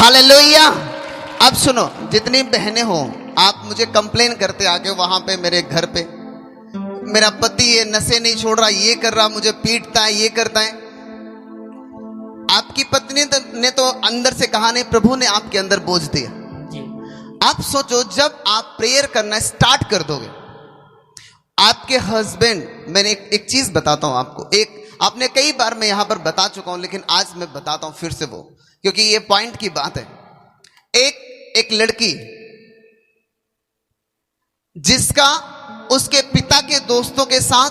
Hallelujah. अब सुनो, जितनी बहनें हो, आप मुझे कंप्लेन करते आगे वहां पे मेरे घर पे, मेरा पति ये नशे नहीं छोड़ रहा, ये कर रहा, मुझे पीटता है, ये करता है। आपकी पत्नी ने तो अंदर से कहा नहीं, प्रभु ने आपके अंदर बोझ दिया। आप सोचो, जब आप प्रेयर करना स्टार्ट कर दोगे, आपके हस्बैंड, मैंने एक चीज बताता हूं आपको, आपने कई बार मैं यहां पर बता चुका हूं, लेकिन आज मैं बताता हूं फिर से वो, क्योंकि ये पॉइंट की बात है। एक लड़की जिसका उसके पिता के दोस्तों के साथ,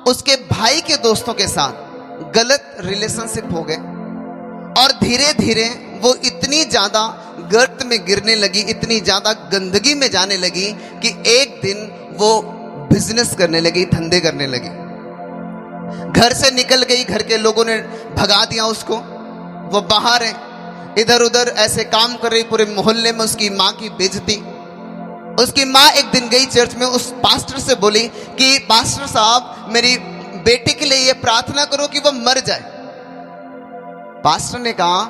उसके भाई के दोस्तों के साथ गलत रिलेशनशिप हो गए, और धीरे धीरे वो इतनी ज्यादा गर्त में गिरने लगी, इतनी ज्यादा गंदगी में जाने लगी कि एक दिन वो बिजनेस करने लगी, धंधे करने लगी। घर से निकल गई, घर के लोगों ने भगा दिया उसको, वो बाहर है, इधर उधर ऐसे काम कर रही, पूरे मोहल्ले में उसकी माँ की बेइज्जती। उसकी माँ एक दिन गई चर्च में, उस पास्टर से बोली कि पास्टर साहब, मेरी बेटी के लिए ये प्रार्थना करो कि वो मर जाए। पास्टर ने कहा,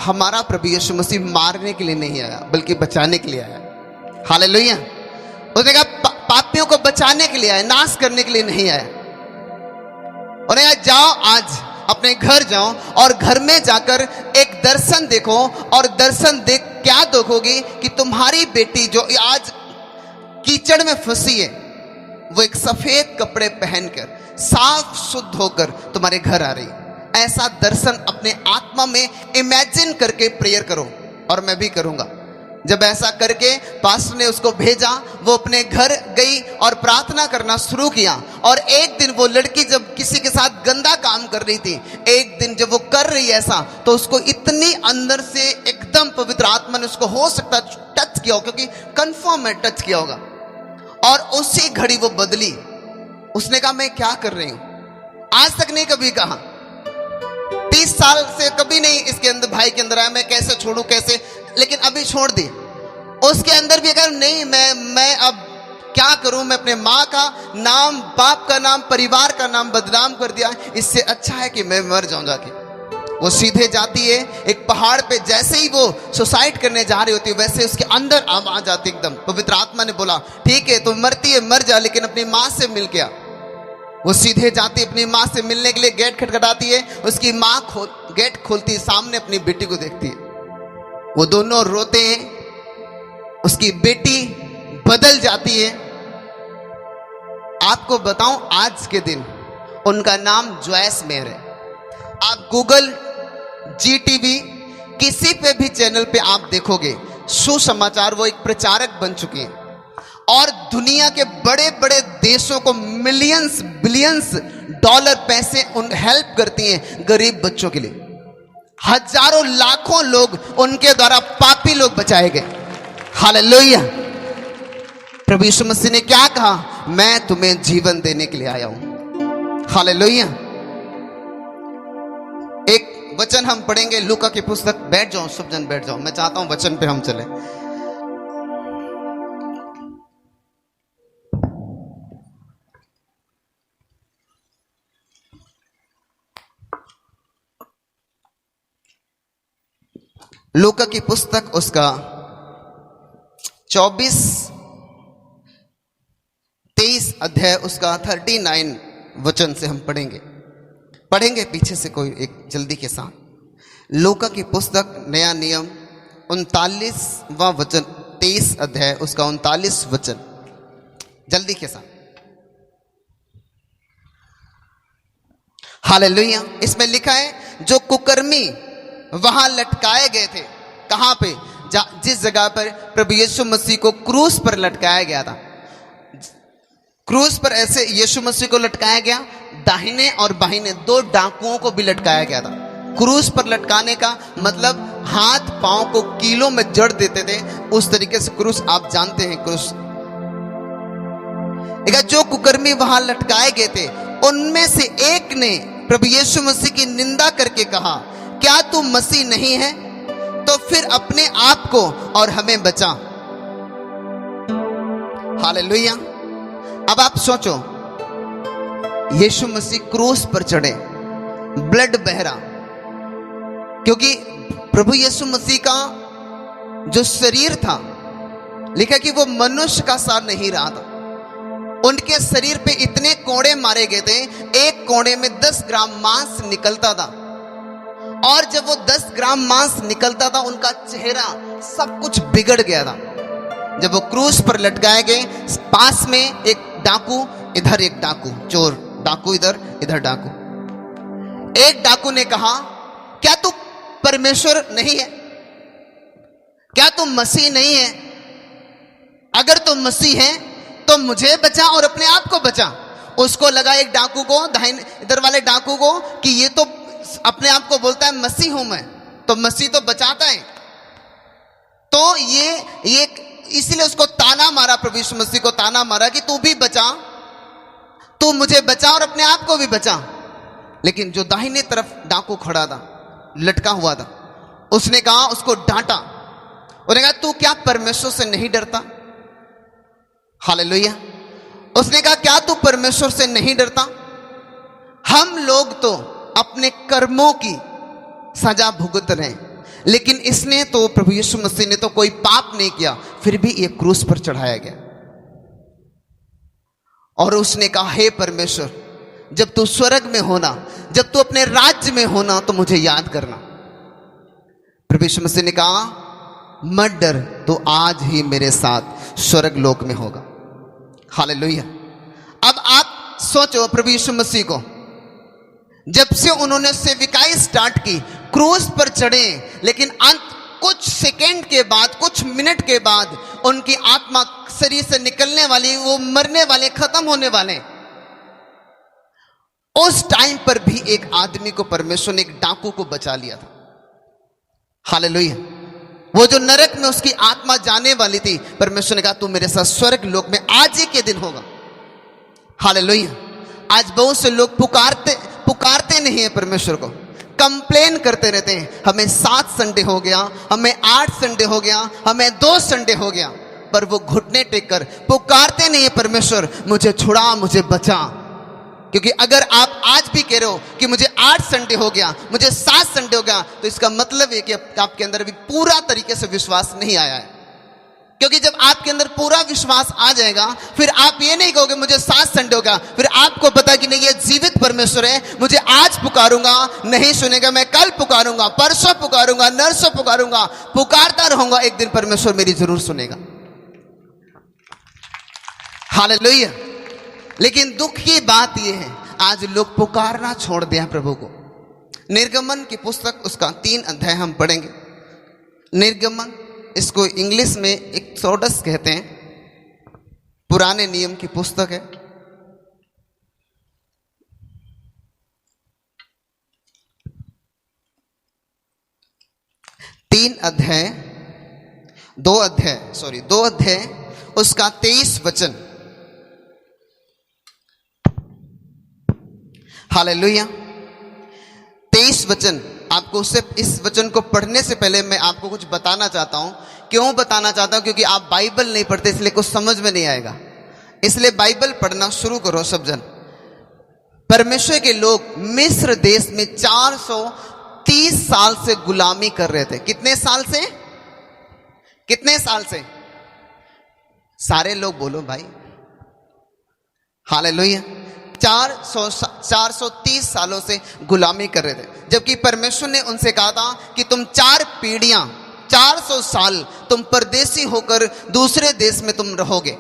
हमारा प्रभु यीशु मसीह मारने के लिए नहीं आया, बल्कि बचाने के लिए आया। हालेलुया। उसने कहा, पापियों को बचाने के लिए आया, नाश करने के लिए नहीं आया। और जाओ, आज अपने घर जाओ और घर में जाकर एक दर्शन देखो, और दर्शन देख क्या देखोगी कि तुम्हारी बेटी जो आज कीचड़ में फंसी है, वो एक सफेद कपड़े पहनकर साफ शुद्ध होकर तुम्हारे घर आ रही। ऐसा दर्शन अपने आत्मा में इमेजिन करके प्रेयर करो, और मैं भी करूंगा। जब ऐसा करके पास्टर ने उसको भेजा, वो अपने घर गई और प्रार्थना करना शुरू किया। और एक दिन वो लड़की जब किसी के साथ गंदा काम कर रही थी, एक दिन जब वो कर रही ऐसा, तो उसको इतनी अंदर से एकदम पवित्र आत्मा ने उसको हो सकता टच किया हो, क्योंकि कंफर्म है टच किया होगा, और उसी घड़ी वो बदली। उसने कहा, मैं क्या कर रही हूं, आज तक नहीं कभी कहा, 30 साल से कभी नहीं इसके अंदर, भाई के अंदर आया, मैं कैसे छोड़ू, कैसे, लेकिन अभी छोड़ दी। उसके अंदर भी अगर नहीं, मैं अब क्या करूं, मैं अपने माँ का नाम, बाप का नाम, परिवार का नाम बदनाम कर दिया, इससे अच्छा है कि मैं मर जाऊं जाके। वो सीधे जाती है एक पहाड़ पे, जैसे ही वो सुसाइड करने जा रही होती है, वैसे उसके अंदर आवाज आती एकदम, पवित्र आत्मा ने बोला, ठीक है, तुम मरती है मर जा, लेकिन अपनी माँ से मिल के आ। वो सीधे जाती है अपनी माँ से मिलने के लिए, गेट खटखटाती है, उसकी माँ गेट खोलती है, सामने अपनी बेटी को देखती है। वो दोनों रोते हैं, उसकी बेटी बदल जाती है। आपको बताऊं, आज के दिन उनका नाम जॉयस मेयर है। आप गूगल, GTV, किसी पे भी चैनल पे आप देखोगे सुसमाचार, वो एक प्रचारक बन चुकी हैं, और दुनिया के बड़े बड़े देशों को मिलियंस बिलियंस डॉलर पैसे हेल्प करती हैं गरीब बच्चों के लिए। हजारों लाखों लोग उनके द्वारा, पापी लोग बचाए गए। हालेलुया। प्रभु यीशु मसीह ने क्या कहा, मैं तुम्हें जीवन देने के लिए आया हूं। हालेलुया। एक वचन हम पढ़ेंगे लूका की पुस्तक, बैठ जाओ सब जन, बैठ जाओ, मैं चाहता हूं वचन पे हम चले। लूका की पुस्तक, उसका 24-23 अध्याय, उसका 39 वचन से हम पढ़ेंगे पीछे से कोई एक जल्दी के साथ। लूका की पुस्तक, नया नियम, 39वां वचन, 23 अध्याय, उसका 39 वचन, जल्दी के साथ। हालेलुया। इसमें लिखा है, जो कुकर्मी वहां लटकाए गए थे, कहां पे, जिस जगह पर प्रभु यीशु मसीह को क्रूस पर लटकाया गया था। क्रूस पर ऐसे यीशु मसीह को लटकाया गया, दाहिने और बाहिने 2 डाकुओं को भी लटकाया गया था। क्रूस पर लटकाने का मतलब हाथ पांव को कीलों में जड़ देते थे, उस तरीके से क्रूस, आप जानते हैं क्रूस। जो कुकर्मी वहां लटकाए गए थे, उनमें से एक ने प्रभु यीशु मसीह की निंदा करके कहा, क्या तू मसीह नहीं है तो फिर अपने आप को और हमें बचा। हालेलुया। अब आप सोचो, यीशु मसीह क्रूस पर चढ़े, ब्लड बह रहा, क्योंकि प्रभु यीशु मसीह का जो शरीर था, लिखा कि वो मनुष्य का सा नहीं रहा था। उनके शरीर पे इतने कोड़े मारे गए थे, एक कोड़े में 10 ग्राम मांस निकलता था। और जब वो 10 ग्राम मांस निकलता था, उनका चेहरा सब कुछ बिगड़ गया था। जब वो क्रूस पर लटकाए गए, पास में एक डाकू, इधर एक डाकू, चोर, डाकू इधर, इधर डाकू। एक डाकू ने कहा, क्या तू परमेश्वर नहीं है? क्या तू मसीह नहीं है? अगर तू मसीह है तो मुझे बचा और अपने आप को बचा। उसको लगा, एक डाकू को, दाहिने इधर वाले डाकू को, कि ये तो अपने आप को बोलता है मसीह हूं मैं, तो मसीह तो बचाता है। तो ये इसलिए उसको ताना मारा, प्रभु यीशु मसीह को ताना मारा कि तू भी बचा, तू मुझे बचा और अपने आप को भी बचा। लेकिन जो दाहिने तरफ डाकू खड़ा था, लटका हुआ था, उसने कहा, उसको डांटा। उसने कहा, तू क्या परमेश्वर से नहीं डरता? हालेलुया। उसने कहा, क्या तू परमेश्वर से नहीं डरता? हम लोग तो अपने कर्मों की सजा भुगत रहे हैं, लेकिन इसने तो, प्रभु यीशु मसीह ने तो कोई पाप नहीं किया, फिर भी ये क्रूस पर चढ़ाया गया। और उसने कहा, हे परमेश्वर, जब तू स्वर्ग में होना, जब तू अपने राज्य में होना, तो मुझे याद करना। प्रभु यीशु मसीह ने कहा, मत डर, तो आज ही मेरे साथ स्वर्ग लोक में होगा। हालेलुया। अब आप सोचो, प्रभु यीशु मसीह को जब से उन्होंने सेविकाई स्टार्ट की, क्रूस पर चढ़े, लेकिन अंत कुछ सेकंड के बाद, कुछ मिनट के बाद उनकी आत्मा शरीर से निकलने वाली, वो मरने वाले, खत्म होने वाले। उस टाइम पर भी एक आदमी को परमेश्वर ने, एक डाकू को बचा लिया था। हालेलुया। वो जो नरक में उसकी आत्मा जाने वाली थी, परमेश्वर ने कहा, तू मेरे साथ स्वर्ग लोक में आज ही के दिन होगा। हालेलुया। आज बहुत से लोग पुकारते नहीं है परमेश्वर को, कंप्लेन करते रहते हैं, हमें 7 संडे हो गया, हमें 8 संडे हो गया, हमें 2 संडे हो गया, पर वो घुटने टेक कर पुकारते नहीं है, परमेश्वर मुझे छुड़ा, मुझे बचा। क्योंकि अगर आप आज भी कह रहे हो कि मुझे 8 संडे हो गया, मुझे 7 संडे हो गया, तो इसका मतलब है कि आपके अंदर भी पूरा तरीके से विश्वास नहीं आया है। क्योंकि जब आपके अंदर पूरा विश्वास आ जाएगा, फिर आप ये नहीं कहोगे मुझे 7 संडे हो गया, फिर आपको पता कि नहीं, ये जीवित परमेश्वर है, मुझे आज पुकारूंगा नहीं सुनेगा, मैं कल पुकारूंगा, परसों पुकारूंगा, नरसों पुकारूंगा, पुकारता रहूंगा, एक दिन परमेश्वर मेरी जरूर सुनेगा। हालेलुया। लेकिन दुख की बात यह है, आज लोग पुकारना छोड़ दिया प्रभु को। निर्गमन की पुस्तक, उसका 3 अध्याय हम पढ़ेंगे। निर्गमन, इसको इंग्लिश में एक्सोडस कहते हैं, पुराने नियम की पुस्तक है। दो अध्याय उसका 23 वचन। हालेलुया। 23 वचन। आपको उससे, इस वचन को पढ़ने से पहले मैं आपको कुछ बताना चाहता हूं। क्यों बताना चाहता हूं? क्योंकि आप बाइबल नहीं पढ़ते, इसलिए कुछ समझ में नहीं आएगा। इसलिए बाइबल पढ़ना शुरू करो सब जन। परमेश्वर के लोग मिस्र देश में 430 साल से गुलामी कर रहे थे। कितने साल से? कितने साल से? सारे लोग बोलो भाई। हालेलुया। 430 सालों से गुलामी कर रहे थे, जबकि परमेश्वर ने उनसे कहा था कि तुम 4 पीढ़ियां, 400 साल तुम परदेसी होकर दूसरे देश में तुम रहोगे।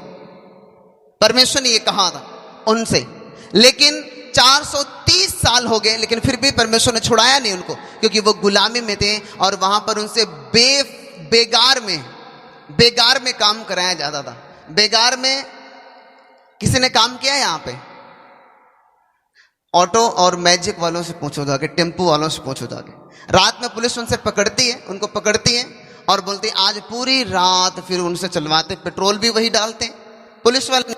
परमेश्वर ने यह कहा था उनसे, लेकिन 430 साल हो गए, लेकिन फिर भी परमेश्वर ने छुड़ाया नहीं उनको, क्योंकि वो गुलामी में थे और वहां पर उनसे बेगार में काम कराया जाता था। बेगार में किसी ने काम किया? यहां पे ऑटो और मैजिक वालों से पूछो जाके, टेम्पो वालों से पूछो जाके। रात में पुलिस उनसे उनको पकड़ती है और बोलती है आज पूरी रात, फिर उनसे चलवाते, पेट्रोल भी वही डालते हैं पुलिस वाले।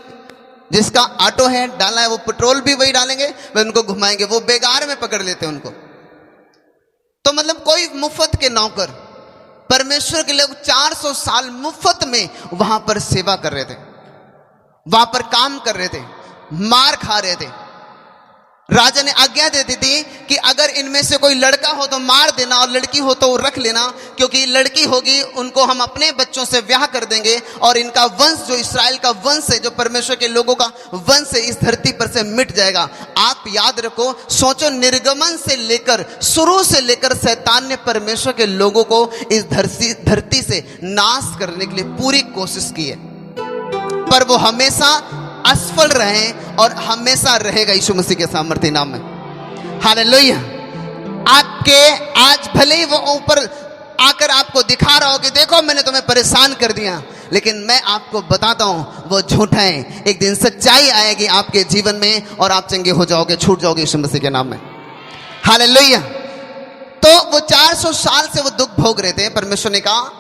जिसका ऑटो है डाला है, वो पेट्रोल भी वही डालेंगे, वे उनको घुमाएंगे, वो बेगार में पकड़ लेते हैं उनको। तो मतलब कोई मुफ्त के नौकर। परमेश्वर के लोग 400 साल मुफ्त में वहां पर सेवा कर रहे थे, वहां पर काम कर रहे थे, मार खा रहे थे। राजा ने आज्ञा दे दी थी कि अगर इनमें से कोई लड़का हो तो मार देना और लड़की हो तो रख लेना, क्योंकि लड़की होगी उनको हम अपने बच्चों से ब्याह कर देंगे और इनका वंश, जो इस्राएल का वंश है, जो परमेश्वर के लोगों का वंश है, इस धरती पर से मिट जाएगा। आप याद रखो, सोचो, निर्गमन से लेकर, शुरू से लेकर शैतान ने परमेश्वर के लोगों को इस धरती से नाश करने के लिए पूरी कोशिश की है, पर वो हमेशा असफल रहे और हमेशा रहेगा यीशु मसीह के सामर्थ्य नाम में। हालेलुया। आपके आज भले ही वो ऊपर आकर आपको दिखा रहा हो कि देखो मैंने तुम्हें परेशान कर दिया, लेकिन मैं आपको बताता हूं वो झूठा है। एक दिन सच्चाई आएगी आपके जीवन में और आप चंगे हो जाओगे, छूट जाओगे यीशु मसीह के नाम में। हालेलुया। तो वो 400 साल से वो दुख भोग रहे थे। परमेश्वर ने कहा,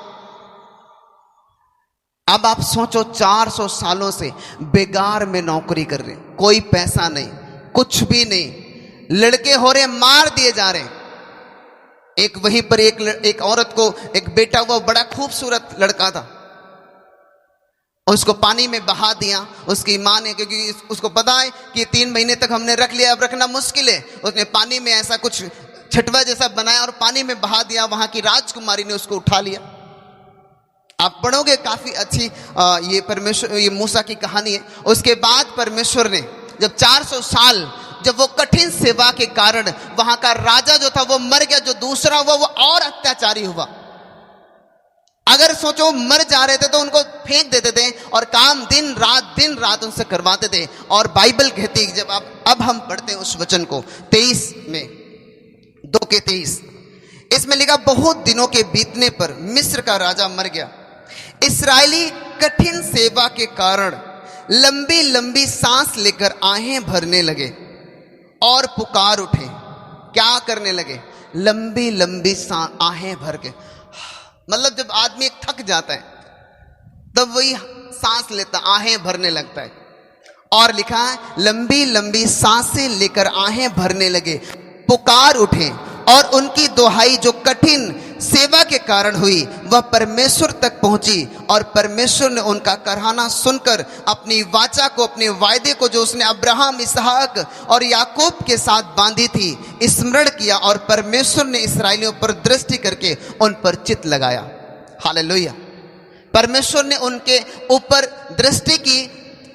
अब आप सोचो, 400 सालों से बेगार में नौकरी कर रहे, कोई पैसा नहीं, कुछ भी नहीं, लड़के हो रहे, मार दिए जा रहे। एक वहीं पर एक औरत को एक बेटा हुआ, बड़ा खूबसूरत लड़का था, उसको पानी में बहा दिया उसकी मां ने, क्योंकि उसको पता है कि 3 महीने तक हमने रख लिया, अब रखना मुश्किल है। उसने पानी में ऐसा कुछ छटवा जैसा बनाया और पानी में बहा दिया। वहां की राजकुमारी ने उसको उठा लिया। आप पढ़ोगे, काफी अच्छी ये मूसा की कहानी है। उसके बाद परमेश्वर ने जब 400 साल, जब वो कठिन सेवा के कारण वहां का राजा जो था वो मर गया, जो दूसरा हुआ वो और अत्याचारी हुआ। अगर सोचो, मर जा रहे थे तो उनको फेंक देते थे और काम दिन रात उनसे करवाते थे। और बाइबल कहती है, जब अब हम पढ़ते हैं उस वचन को 23 में 2:23, इसमें लिखा, बहुत दिनों के बीतने पर मिस्र का राजा मर गया। इस्राएली कठिन सेवा के कारण लंबी लंबी सांस लेकर आहें भरने लगे और पुकार उठे। क्या करने लगे? लंबी लंबी आहें भर के, मतलब जब आदमी थक जाता है तब वही सांस लेता, आहें भरने लगता है। और लिखा है, लंबी लंबी सांसें लेकर आहें भरने लगे, पुकार उठे, और उनकी दुहाई जो कठिन सेवा के कारण हुई वह परमेश्वर तक पहुंची। और परमेश्वर ने उनका करहाना सुनकर अपनी वाचा को, अपने वायदे को जो उसने अब्राहम, इसहाक और याकूब के साथ बांधी थी, स्मरण किया। और परमेश्वर ने इस्राएलियों पर दृष्टि करके उन पर चित्त लगाया। हालेलुया। परमेश्वर ने उनके ऊपर दृष्टि की,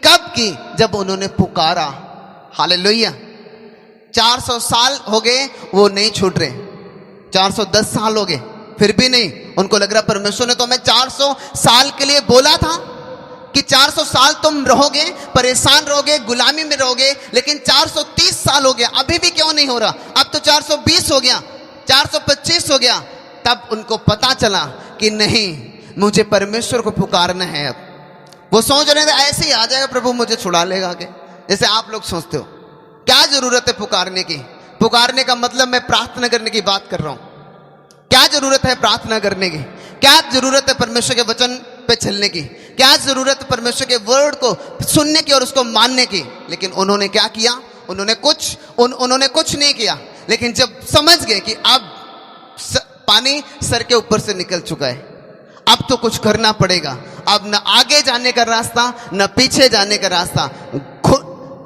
कब की? जब उन्होंने पुकारा। हालेलुया। 400 साल हो गए, वो नहीं छूट रहे। 410 साल हो गए, फिर भी नहीं। उनको लग रहा परमेश्वर ने तो हमें 400 साल के लिए बोला था कि 400 साल तुम रहोगे, परेशान रहोगे, गुलामी में रहोगे, लेकिन 430 साल हो गया, अभी भी क्यों नहीं हो रहा? अब तो 420 हो गया, 425 हो गया। तब उनको पता चला कि नहीं, मुझे परमेश्वर को पुकारना है। अब वो सोच रहे थे ऐसे ही आ जाएगा प्रभु, मुझे छुड़ा लेगा आगे, जैसे आप लोग सोचते हो। क्या जरूरत है पुकारने की? पुकारने का मतलब मैं प्रार्थना करने की बात कर रहा हूं। क्या जरूरत है प्रार्थना करने की? क्या जरूरत है परमेश्वर के वचन पे चलने की? क्या जरूरत है परमेश्वर के वर्ड को सुनने की और उसको मानने की? लेकिन उन्होंने क्या किया? उन्होंने कुछ नहीं किया। लेकिन जब समझ गए कि अब पानी सर के ऊपर से निकल चुका है, अब तो कुछ करना पड़ेगा, अब न आगे जाने का रास्ता न पीछे जाने का रास्ता,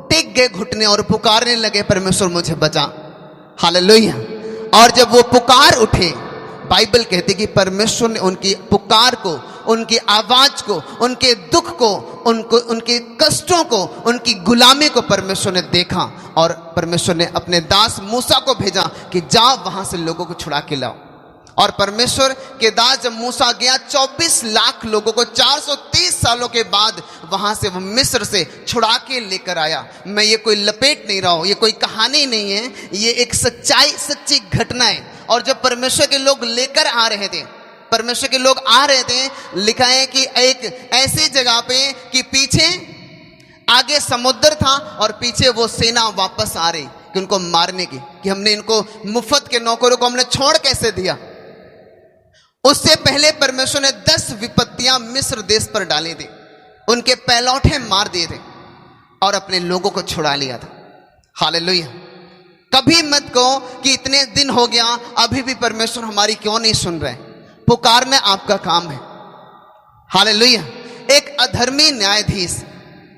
टिक गए घुटने और पुकारने लगे, परमेश्वर मुझे बचा। हालेलुया। और जब वो पुकार उठे, बाइबल कहती कि परमेश्वर ने उनकी पुकार को, उनकी आवाज को, उनके दुख को, उनके कष्टों को, उनकी गुलामी को परमेश्वर ने देखा। और परमेश्वर ने अपने दास मूसा को भेजा कि जाओ वहां से लोगों को छुड़ा के लाओ। और परमेश्वर के दास जब मूसा गया, 24 लाख लोगों को 430 सालों के बाद वहां से वो मिस्र से छुड़ा के लेकर आया। मैं ये कोई लपेट नहीं रहा हूं, ये कोई कहानी नहीं है, ये एक सच्ची घटना है। और जब परमेश्वर के लोग लेकर आ रहे थे, परमेश्वर के लोग आ रहे थे, लिखा है कि एक ऐसी जगह पे कि पीछे आगे समुद्र था और पीछे वो सेना वापस आ रही कि उनको मारने की, कि हमने इनको मुफ्त के नौकरों को हमने छोड़ कैसे दिया। उससे पहले परमेश्वर ने 10 विपत्तियां मिस्र देश पर डाली थी, उनके पैलौठे मार दिए थे और अपने लोगों को छुड़ा लिया था। हालेलुया। कभी मत कहो कि इतने दिन हो गया अभी भी परमेश्वर हमारी क्यों नहीं सुन रहे। पुकारना आपका काम है। हालेलुया। एक अधर्मी न्यायाधीश,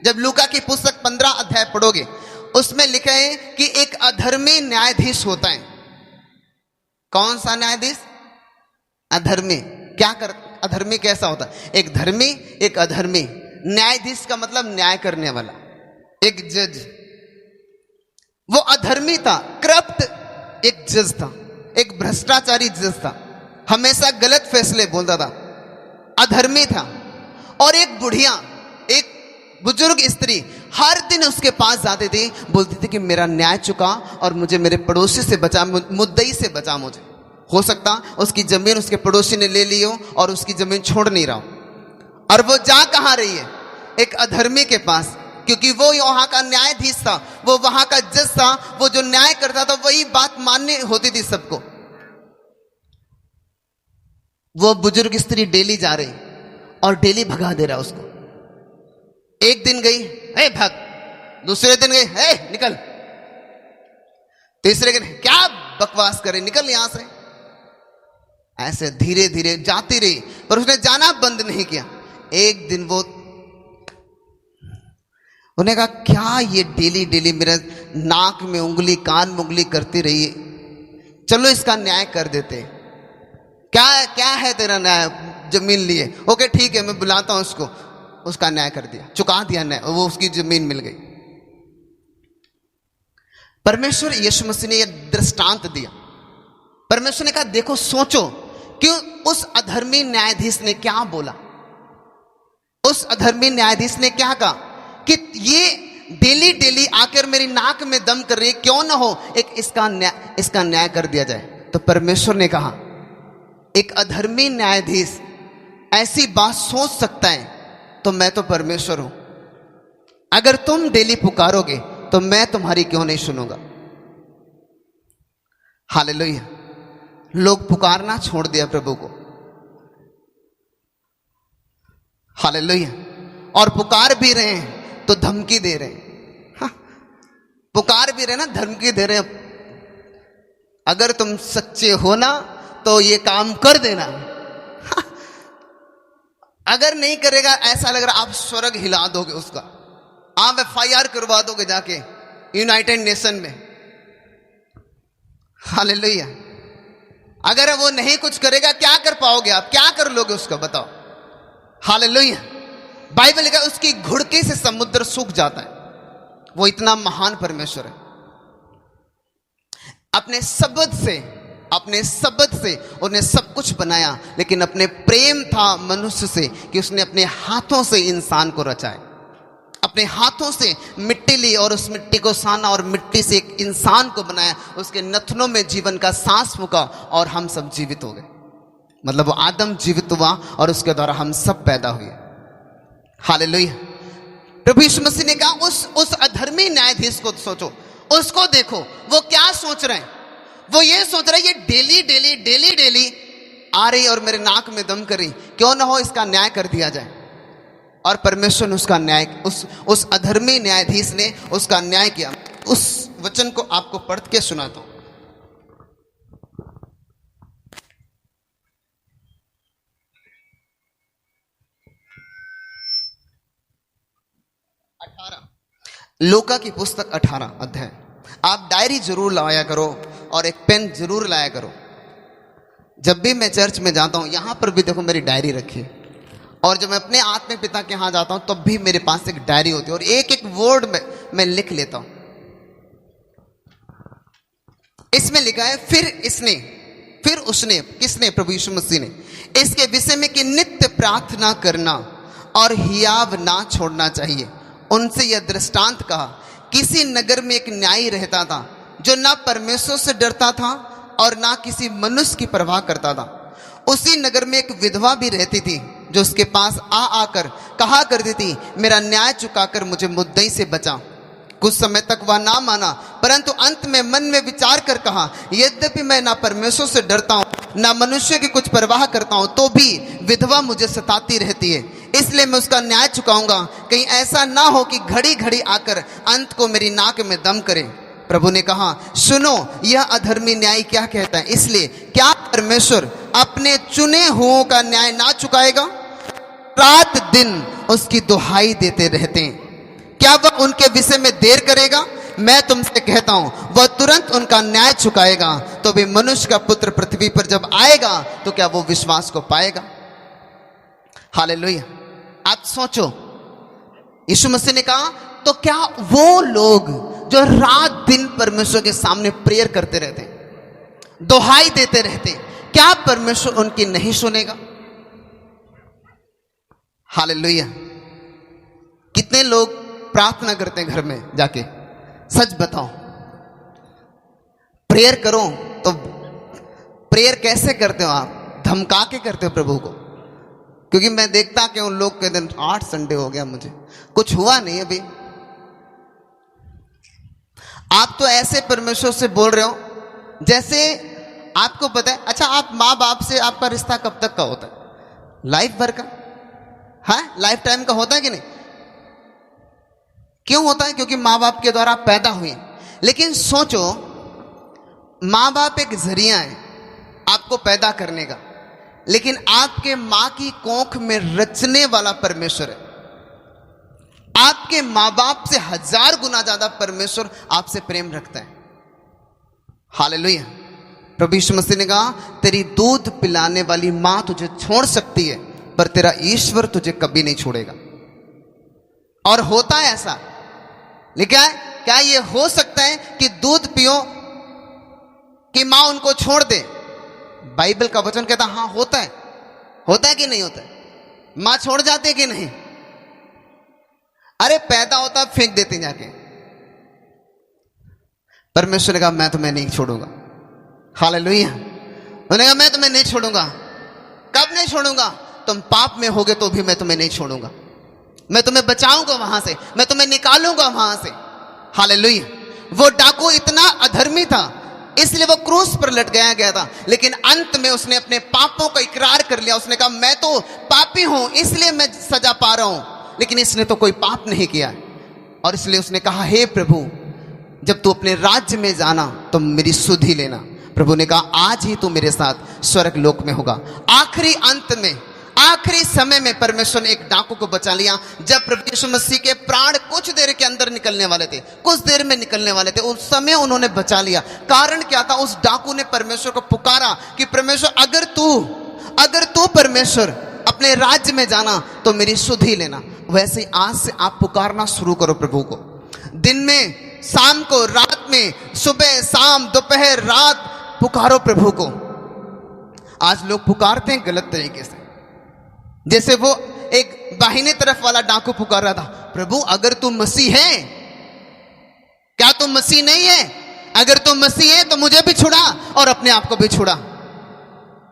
जब लूका की पुस्तक 15 अध्याय पढ़ोगे, उसमें लिखा है कि एक अधर्मी न्यायाधीश होता है। कौन सा न्यायाधीश? अधर्मी। क्या कर, अधर्मी कैसा होता है? एक धर्मी, एक अधर्मी। न्यायाधीश का मतलब न्याय करने वाला, एक जज। वो अधर्मी था, करप्ट एक जज था, एक भ्रष्टाचारी जज था, हमेशा गलत फैसले बोलता था, अधर्मी था। और एक बुढ़िया, एक बुजुर्ग स्त्री हर दिन उसके पास जाती थी, बोलती थी कि मेरा न्याय चुका और मुझे मेरे पड़ोसी से बचा, मुद्दई से बचा मुझे। हो सकता उसकी जमीन उसके पड़ोसी ने ले ली हो और उसकी जमीन छोड़ नहीं रहा हो। और वो जा कहां रही है? एक अधर्मी के पास, क्योंकि वो वहां का न्यायाधीश था, वो वहां का जज था, वो जो न्याय करता था वही बात माननी होती थी सबको। वो बुजुर्ग स्त्री डेली जा रही और डेली भगा दे रहा उसको। एक दिन गई, हे भाग। दूसरे दिन गई, हे निकल। तीसरे दिन, क्या बकवास करे, निकल यहां से। ऐसे धीरे धीरे जाती रही, पर उसने जाना बंद नहीं किया। एक दिन वो उन्हें कहा, क्या ये डेली डेली मेरे नाक में उंगली, कान में उंगली करती रही है, चलो इसका न्याय कर देते। क्या क्या है तेरा न्याय? जमीन लिए। ओके ठीक है, मैं बुलाता हूं उसको। उसका न्याय कर दिया, चुका दिया न्याय, वो उसकी जमीन मिल गई। परमेश्वर यीशु मसीह ने यह दृष्टांत दिया। परमेश्वर ने कहा, देखो, सोचो कि उस अधर्मी न्यायाधीश ने क्या बोला। उस अधर्मी न्यायाधीश ने क्या कहा कि ये डेली डेली आकर मेरी नाक में दम कर रही है, क्यों ना हो एक इसका न्याय कर दिया जाए। तो परमेश्वर ने कहा, एक अधर्मी न्यायाधीश ऐसी बात सोच सकता है तो मैं तो परमेश्वर हूं। अगर तुम डेली पुकारोगे तो मैं तुम्हारी क्यों नहीं सुनूंगा। हालेलुया। लोग पुकारना छोड़ दिया प्रभु को। हालेलुया। और पुकार भी रहे हैं तो धमकी दे रहे हैं। हाँ, पुकार भी रहे ना, धमकी दे रहे हैं, अगर तुम सच्चे हो ना तो ये काम कर देना। हाँ, अगर नहीं करेगा, ऐसा लग रहा आप स्वर्ग हिला दोगे उसका, आप FIR करवा दोगे जाके यूनाइटेड नेशन में। हालेलुया। अगर वो नहीं कुछ करेगा, क्या कर पाओगे आप? क्या कर लोगे उसका? बताओ। हालेलुया। बाइबल लिखा, उसकी घुड़की से समुद्र सूख जाता है। वो इतना महान परमेश्वर है। अपने शब्द से उसने सब कुछ बनाया, लेकिन अपने प्रेम था मनुष्य से कि उसने अपने हाथों से इंसान को रचा है। अपने हाथों से मिट्टी ली और उस मिट्टी को साना और मिट्टी से एक इंसान को बनाया, उसके नथनों में जीवन का सांस फूंका और हम सब जीवित हो गए। मतलब वो आदम जीवित हुआ और उसके द्वारा हम सब पैदा हुए। हालेलुया। प्रभु यीशु मसीह ने कहा, उस अधर्मी न्यायाधीश को सोचो, उसको देखो, वो क्या सोच रहे हैं। वो ये सोच रहे, ये डेली डेली आ रही और मेरे नाक में दम कर रही, क्यों ना हो इसका न्याय कर दिया जाए। और परमेश्वर ने उसका न्याय, उस अधर्मी न्यायाधीश ने उसका न्याय किया। उस वचन को आपको पढ़ के सुनाता हूं। लूका की पुस्तक 18 अध्याय। आप डायरी जरूर लाया करो और एक पेन जरूर लाया करो। जब भी मैं चर्च में जाता हूं, यहां पर भी देखो मेरी डायरी रखी है, और जब मैं अपने आत्मिक पिता के यहां जाता हूं तब भी मेरे पास एक डायरी होती है, और एक एक वर्ड में मैं लिख लेता हूं। इसमें लिखा है, फिर उसने, किसने? प्रभु यीशु मसीह ने, इसके विषय में कि नित्य प्रार्थना करना और हियाव ना छोड़ना चाहिए। उनसे यह दृष्टांत कहा, किसी नगर में एक न्यायी रहता था जो ना परमेश्वर से डरता था और ना किसी मनुष्य की परवाह करता था। उसी नगर में एक विधवा भी रहती थी जो उसके पास आकर कहा करती थी, मेरा न्याय चुकाकर मुझे मुद्दई से बचा। कुछ समय तक वह ना माना, परंतु अंत में मन में विचार कर कहा, यद्यपि मैं ना परमेश्वर से डरता हूं ना मनुष्य की कुछ परवाह करता हूं, तो भी विधवा मुझे सताती रहती है, इसलिए मैं उसका न्याय चुकाऊंगा। कहीं ऐसा ना हो कि घड़ी घड़ी आकर अंत को मेरी नाक में दम करे। प्रभु ने कहा, सुनो, यह अधर्मी न्याय क्या कहता है। इसलिए क्या परमेश्वर अपने चुने हुओं का न्याय ना चुकाएगा? रात दिन उसकी दुहाई देते रहते हैं, क्या वह उनके विषय में देर करेगा? मैं तुमसे कहता हूं वह तुरंत उनका न्याय चुकाएगा। तो भी मनुष्य का पुत्र पृथ्वी पर जब आएगा तो क्या वो विश्वास को पाएगा? हालेलुया। आप सोचो, यीशु मसीह ने कहा तो क्या वो लोग जो रात दिन परमेश्वर के सामने प्रेयर करते रहते हैं, दुहाई देते रहते हैं, क्या परमेश्वर उनकी नहीं सुनेगा? हालेलुया। कितने लोग प्रार्थना करते हैं घर में जाके? सच बताओ, प्रेयर करो तो प्रेयर कैसे करते हो आप? धमका के करते हो प्रभु को? क्योंकि मैं देखता कि उन लोग के दिन 8 संडे हो गया, मुझे कुछ हुआ नहीं अभी। आप तो ऐसे परमेश्वर से बोल रहे हो जैसे आपको पता है। अच्छा, आप माँ बाप से आपका रिश्ता कब तक का होता है? लाइफ भर का? हाँ, लाइफ टाइम का होता है कि नहीं? क्यों होता है? क्योंकि माँ बाप के द्वारा आप पैदा हुए। लेकिन सोचो, माँ बाप एक जरिया है आपको पैदा करने का, लेकिन आपके माँ की कोख में रचने वाला परमेश्वर है। आपके माँ बाप से 1000 गुना ज्यादा परमेश्वर आपसे प्रेम रखता है। हालेलुया। प्रभु यीशु मसीह ने कहा, तेरी दूध पिलाने वाली मां तुझे छोड़ सकती है पर तेरा ईश्वर तुझे कभी नहीं छोड़ेगा। और होता है ऐसा। लेकिन क्या ये हो सकता है कि दूध पियो कि मां उनको छोड़ दे? बाइबल का वचन कहता हां, होता है। होता है कि नहीं होता है? मां छोड़ जाती है कि नहीं? अरे पैदा होता फेंक देते जाके। परमेश्वर ने कहा मैं तुम्हें नहीं छोड़ूंगा। हालेलुया। उन्होंने कहा मैं तुम्हें नहीं छोड़ूंगा। कब नहीं छोड़ूंगा? तुम पाप में होगे तो भी मैं तुम्हें नहीं छोड़ूंगा। मैं तुम्हें बचाऊंगा वहां से, मैं तुम्हें निकालूंगा वहां से। हालेलुया। वो डाकू इतना अधर्मी था, इसलिए वो क्रूस पर लटकाया गया था, लेकिन अंत में उसने अपने पापों का इकरार कर लिया। उसने कहा मैं तो पापी हूं, इसलिए मैं सजा पा रहा हूं। लेकिन इसने तो कोई पाप नहीं किया, और इसलिए उसने कहा हे प्रभु, जब तू अपने राज्य में जाना तो मेरी सुध ही लेना। प्रभु ने कहा आज ही तू मेरे साथ स्वर्ग लोक में होगा। आखिरी अंत में, आखिरी समय में परमेश्वर ने एक डाकू को बचा लिया। जब प्रभु यीशु मसीह के प्राण कुछ देर के अंदर निकलने वाले थे, कुछ देर में निकलने वाले थे, उस समय उन्होंने बचा लिया। कारण क्या था? उस डाकू ने परमेश्वर को पुकारा कि परमेश्वर अगर तू परमेश्वर अपने राज्य में जाना तो मेरी सुध ही लेना। वैसे ही आज से आप पुकारना शुरू करो प्रभु को। दिन में, शाम को, रात में, सुबह, शाम, दोपहर, रात पुकारो प्रभु को। आज लोग पुकारते हैं गलत तरीके से। जैसे वो एक दाहिने तरफ वाला डाकू पुकार रहा था, प्रभु अगर तू मसीह है, क्या तुम मसीह नहीं है? अगर तुम मसीह है तो मुझे भी छुड़ा और अपने आप को भी छुड़ा।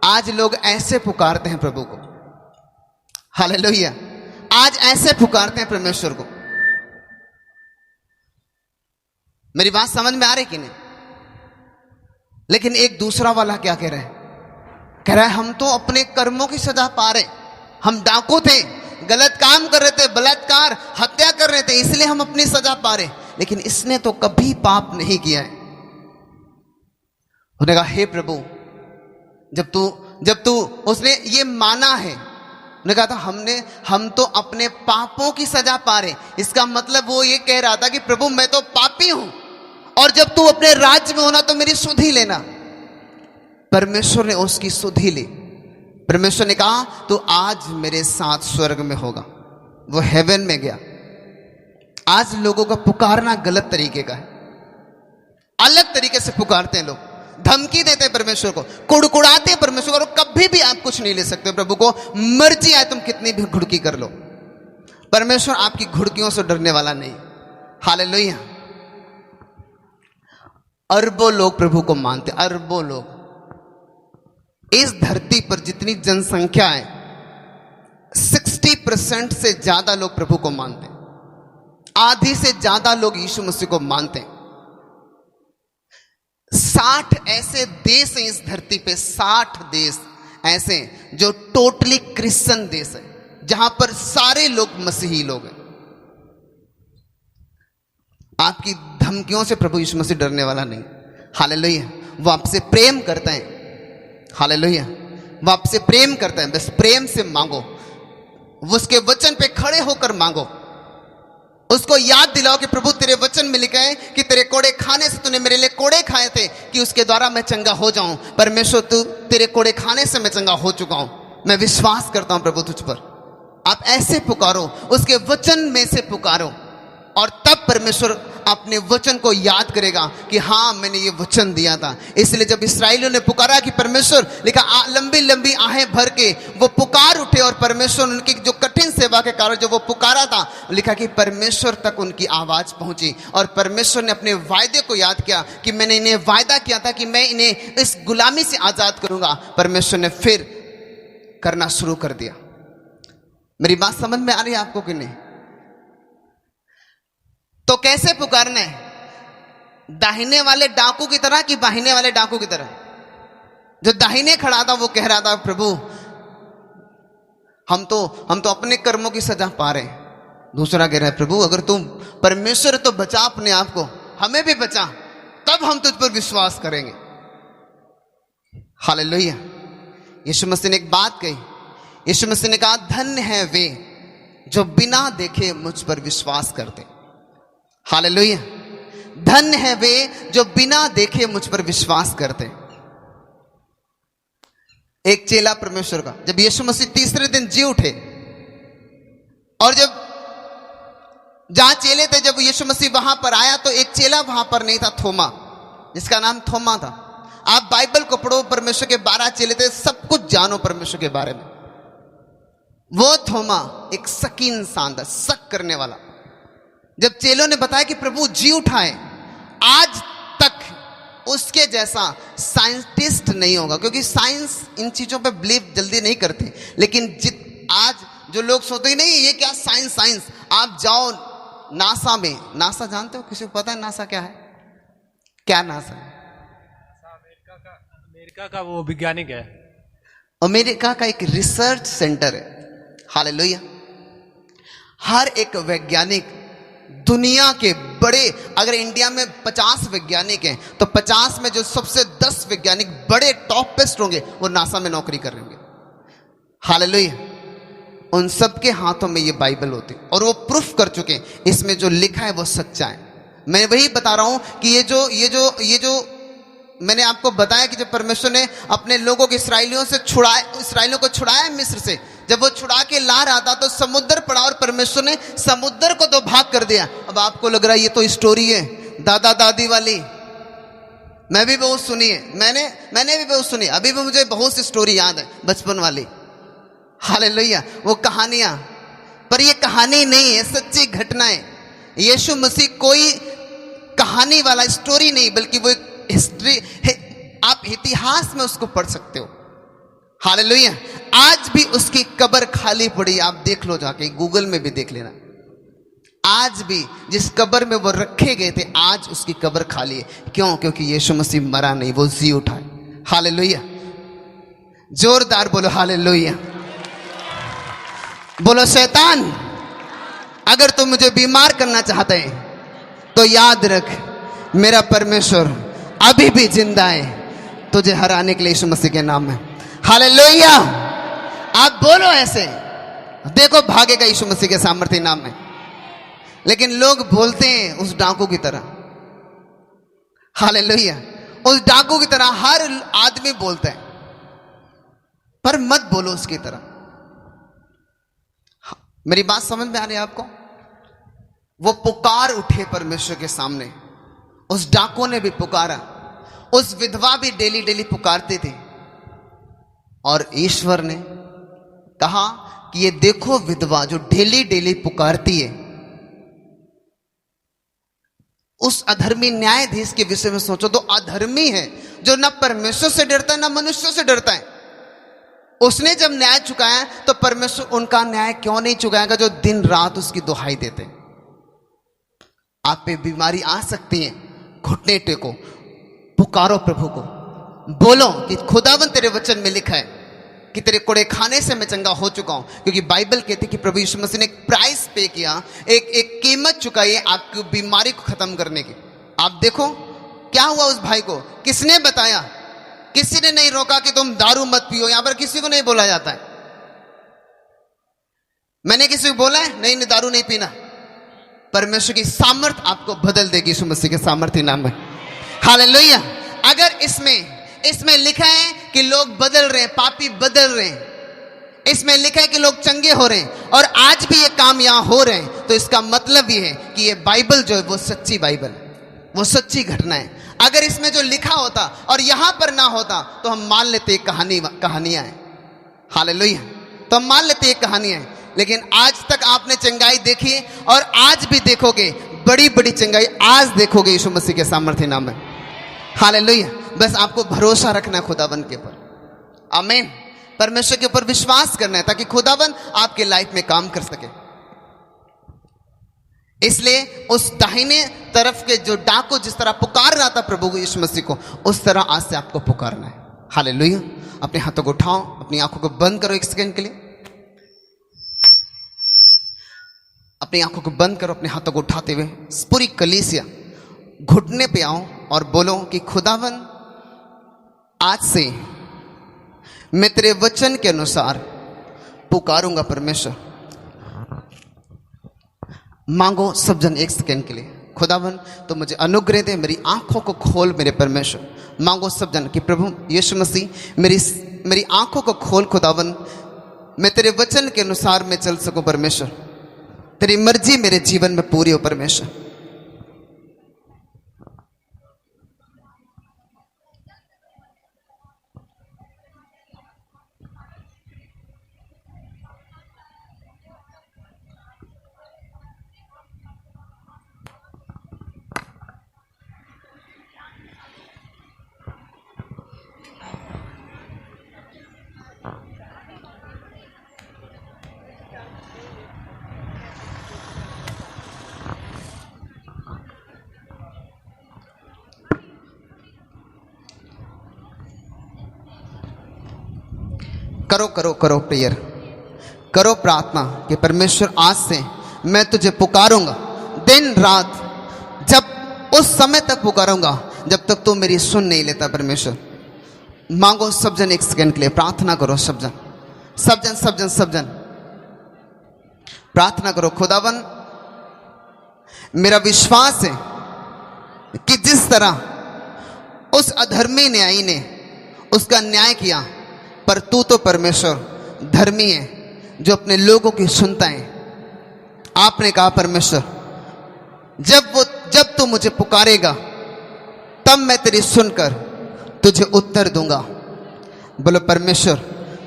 आज लोग ऐसे पुकारते हैं प्रभु को। हालेलुया। आज ऐसे पुकारते हैं परमेश्वर को। मेरी बात समझ में आ रही कि नहीं? लेकिन एक दूसरा वाला क्या कह रहा है? कह रहा है हम तो अपने कर्मों की सजा पा रहे। हम डाकू थे, गलत काम कर रहे थे, बलात्कार, हत्या कर रहे थे, इसलिए हम अपनी सजा पा रहे। लेकिन इसने तो कभी पाप नहीं किया है। उन्होंने कहा हे प्रभु, जब तू उसने ये माना है, उन्होंने कहा था हम तो अपने पापों की सजा पा रहे। इसका मतलब वो ये कह रहा था कि प्रभु मैं तो पापी हूं, और जब तू अपने राज्य में होना तो मेरी सुध ही लेना। परमेश्वर ने उसकी सुध ही ली। परमेश्वर ने कहा तू आज मेरे साथ स्वर्ग में होगा। वो हेवन में गया। आज लोगों का पुकारना गलत तरीके का है, अलग तरीके से पुकारते हैं लोग, धमकी देते हैं परमेश्वर को, कुड़कुड़ाते हैं परमेश्वर को। कभी भी आप कुछ नहीं ले सकते प्रभु को, मर्जी आए तुम कितनी भी घुड़की कर लो। परमेश्वर आपकी घुड़कियों से डरने वाला नहीं। हालेलुया। अरबों लोग प्रभु को मानते, अरबों लोग। इस धरती पर जितनी जनसंख्या है 60% से ज्यादा लोग प्रभु को मानते हैं। आधी से ज्यादा लोग यीशु मसीह को मानते हैं। 60 ऐसे देश हैं इस धरती पे, 60 देश ऐसे हैं जो टोटली क्रिश्चियन देश है, जहां पर सारे लोग मसीही लोग हैं। आपकी धमकियों से प्रभु यीशु मसीह डरने वाला नहीं। हालेलुया। वो आपसे प्रेम करता है। हालेलुया। वो आपसे प्रेम करता है। बस प्रेम से मांगो, वो उसके वचन पे खड़े होकर मांगो। उसको याद दिलाओ कि प्रभु तेरे वचन में लिखा है कि तेरे कोड़े खाने से तूने मेरे लिए कोड़े खाए थे कि उसके द्वारा मैं चंगा हो जाऊं। परमेश्वर तू तेरे कोड़े खाने से मैं चंगा हो चुका हूं, मैं विश्वास करता हूं प्रभु तुझ पर। आप ऐसे पुकारो, उसके वचन में से पुकारो, और तब परमेश्वर अपने वचन को याद करेगा कि हाँ मैंने ये वचन दिया था। इसलिए जब इस्राएलियों ने पुकारा कि परमेश्वर, लिखा लंबी लंबी आहें भर के वो पुकार उठे, और परमेश्वर उनकी जो कठिन सेवा के कारण जो वो पुकारा था, लिखा कि परमेश्वर तक उनकी आवाज पहुंची, और परमेश्वर ने अपने वायदे को याद किया कि मैंने इन्हें वायदा किया था कि मैं इन्हें इस गुलामी से आजाद करूंगा। परमेश्वर ने फिर करना शुरू कर दिया। मेरी बात समझ में आ रही है आपको कि नहीं? तो कैसे पुकारना है? दाहिने वाले डाकू की तरह कि बाहिने वाले डाकू की तरह? जो दाहिने खड़ा था वो कह रहा था प्रभु हम तो अपने कर्मों की सजा पा रहे हैं। दूसरा कह रहा है प्रभु अगर तुम परमेश्वर तो बचा अपने आप को, हमें भी बचा, तब हम तुझ पर विश्वास करेंगे। हालेलुया। यीशु मसीह ने एक बात कही, यीशु मसीह ने कहा धन्य है वे जो बिना देखे मुझ पर विश्वास करते। हालेलुया। धन्य है वे जो बिना देखे मुझ पर विश्वास करते। एक चेला परमेश्वर का, जब यीशु मसीह तीसरे दिन जी उठे, और जब जहां चेले थे, जब यीशु मसीह वहां पर आया तो एक चेला वहां पर नहीं था, थोमा, जिसका नाम थोमा था। आप बाइबल को पढ़ो, परमेश्वर के 12 चेले थे, सब कुछ जानो परमेश्वर के बारे में। वो थोमा एक शकी इंसान था, शक करने वाला। जब चेलों ने बताया कि प्रभु जी उठाए, आज तक उसके जैसा साइंटिस्ट नहीं होगा, क्योंकि साइंस इन चीजों पे बिलीव जल्दी नहीं करती। लेकिन आज जो लोग सोचते ही नहीं ये क्या साइंस, आप जाओ नासा में, नासा जानते हो? किसी को पता है नासा क्या है? क्या नासा है? अमेरिका का वो वैज्ञानिक है, अमेरिका का एक रिसर्च सेंटर है। हालेलुया। हर एक वैज्ञानिक दुनिया के बड़े, अगर इंडिया में 50 वैज्ञानिक हैं तो 50 में जो सबसे 10 वैज्ञानिक बड़े टॉप बेस्ट होंगे वो नासा में नौकरी कर रहे होंगे। हालेलुया। उन सबके हाथों में ये बाइबल होती और वो प्रूफ कर चुके हैं इसमें जो लिखा है वो सच्चा है। मैं वही बता रहा हूं कि ये जो मैंने आपको बताया कि जब परमेश्वर ने अपने लोगों को इसराइलियों को छुड़ाया मिस्र से, जब वो छुड़ा के ला रहा था तो समुद्र पड़ा और परमेश्वर ने समुद्र को तो भाग कर दिया। अब आपको लग रहा है ये तो स्टोरी है दादा दादी वाली, मैं भी बहुत सुनी है, मैंने भी बहुत सुनी, अभी भी मुझे बहुत सी स्टोरी याद है बचपन वाली। हालेलुया। वो कहानियां, पर ये कहानी नहीं है, सच्ची घटनाएं। यीशु मसीह कोई कहानी वाला स्टोरी नहीं, बल्कि वो एक हिस्ट्री है, आप इतिहास में उसको पढ़ सकते हो। हालेलुया। आज भी उसकी कब्र खाली पड़ी, आप देख लो जाके, गूगल में भी देख लेना। आज भी जिस कब्र में वो रखे गए थे, आज उसकी कब्र खाली है। क्यों? क्योंकि यीशु मसीह मरा नहीं, वो जी उठा है। हालेलुया। जोरदार बोलो हालेलुया। बोलो शैतान अगर तुम मुझे बीमार करना चाहते हैं तो याद रख मेरा परमेश्वर अभी भी जिंदा है तुझे हराने के लिए यीशु मसीह के नाम में। हालेलुया। आप बोलो ऐसे, देखो भागेगा यीशु मसीह के सामर्थ्य नाम में। लेकिन लोग बोलते हैं उस डाकू की तरह। हालेलुया। उस डाकू की तरह हर आदमी बोलता है, पर मत बोलो उसकी तरह। मेरी बात समझ में आ रही है आपको? वो पुकार उठे परमेश्वर के सामने। उस डाकू ने भी पुकारा, उस विधवा भी डेली डेली पुकारते थे, और ईश्वर ने कहा कि ये देखो विधवा जो डेली डेली पुकारती है। उस अधर्मी न्यायाधीश के विषय में सोचो, तो अधर्मी है जो न परमेश्वर से डरता है न मनुष्यों से डरता है। उसने जब न्याय चुकाया तो परमेश्वर उनका न्याय क्यों नहीं चुकाएगा जो दिन रात उसकी दुहाई देते हैं। आप पे बीमारी आ सकती है, घुटने टेको, पुकारो प्रभु को, बोलो कि खुदावन तेरे वचन में लिखा है कि तेरे कोड़े खाने से मैं चंगा हो चुका हूं। क्योंकि बाइबल कहती है कि प्रभु यीशु मसीह ने एक प्राइस पे किया, एक कीमत चुकाई है आपकी बीमारी को खत्म करने की। आप देखो क्या हुआ उस भाई को, किसने बताया? किसी ने नहीं रोका कि तुम दारू मत पियो। यहां पर किसी को नहीं बोला जाता है। मैंने किसी को बोला है नहीं दारू नहीं पीना, परमेश्वर की सामर्थ आपको बदल देगी यीशु मसीह के सामर्थ्य नाम में। हालेलुया। अगर इसमें लिखा है कि लोग बदल रहे हैं, पापी बदल रहे हैं, इसमें लिखा है कि लोग चंगे हो रहे हैं और आज भी ये काम यहां हो रहे हैं, तो इसका मतलब ये है कि ये बाइबल जो है वो सच्ची बाइबल है, वो सच्ची घटना है। अगर इसमें जो लिखा होता और यहां पर ना होता तो हम मान लेते कहानियां हैं। हालेलुया। तो हम मान लेते कहानियां हैं, लेकिन आज तक आपने चंगाई देखी है और आज भी देखोगे, बड़ी बड़ी चंगाई आज देखोगे यीशु मसीह के सामर्थ्य नाम में। हालेलुया। बस आपको भरोसा रखना है खुदावन के ऊपर। आमीन। परमेश्वर के ऊपर विश्वास करना है ताकि खुदावन आपके लाइफ में काम कर सके। इसलिए उस दाहिने तरफ के जो डाकू जिस तरह पुकार रहा था प्रभु यीशु मसीह को, उस तरह आज से आपको पुकारना है। हालेलुया। अपने हाथों को उठाओ, अपनी आंखों को बंद करो एक सेकंड के लिए। अपनी आंखों को बंद करो, अपने हाथों को उठाते हुए पूरी कलीसिया घुटने पे आओ और बोलो कि खुदावन आज से मैं तेरे वचन के अनुसार पुकारूंगा परमेश्वर। मांगो सब जन एक सेकंड के लिए। खुदावन तो मुझे अनुग्रह दे, मेरी आंखों को खोल मेरे परमेश्वर। मांगो सब जन कि प्रभु यीशु मसीह मेरी आंखों को खोल खुदावन, मैं तेरे वचन के अनुसार मैं चल सकूं परमेश्वर, तेरी मर्जी मेरे जीवन में पूरी हो परमेश्वर। करो करो करो प्रेयर, करो प्रार्थना कि परमेश्वर आज से मैं तुझे पुकारूंगा दिन रात, जब उस समय तक पुकारूंगा जब तक तू मेरी सुन नहीं लेता परमेश्वर। मांगो सब जन एक सेकंड के लिए, प्रार्थना करो सब जन, सब जन सब जन सब जन प्रार्थना करो। खुदावन मेरा विश्वास है कि जिस तरह उस अधर्मी न्यायी ने उसका न्याय किया, पर तू तो परमेश्वर धर्मी है जो अपने लोगों की सुनता है। आपने कहा परमेश्वर जब तू मुझे पुकारेगा तब मैं तेरी सुनकर तुझे उत्तर दूंगा। बोलो परमेश्वर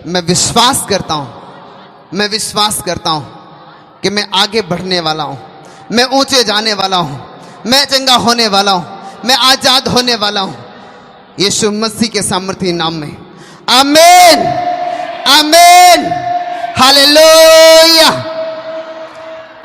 मैं विश्वास करता हूं, मैं विश्वास करता हूं कि मैं आगे बढ़ने वाला हूं, मैं ऊंचे जाने वाला हूं, मैं चंगा होने वाला हूं, मैं आजाद होने वाला हूं यीशु मसीह के सामर्थ्य नाम में। आमीन आमीन। हालेलुया।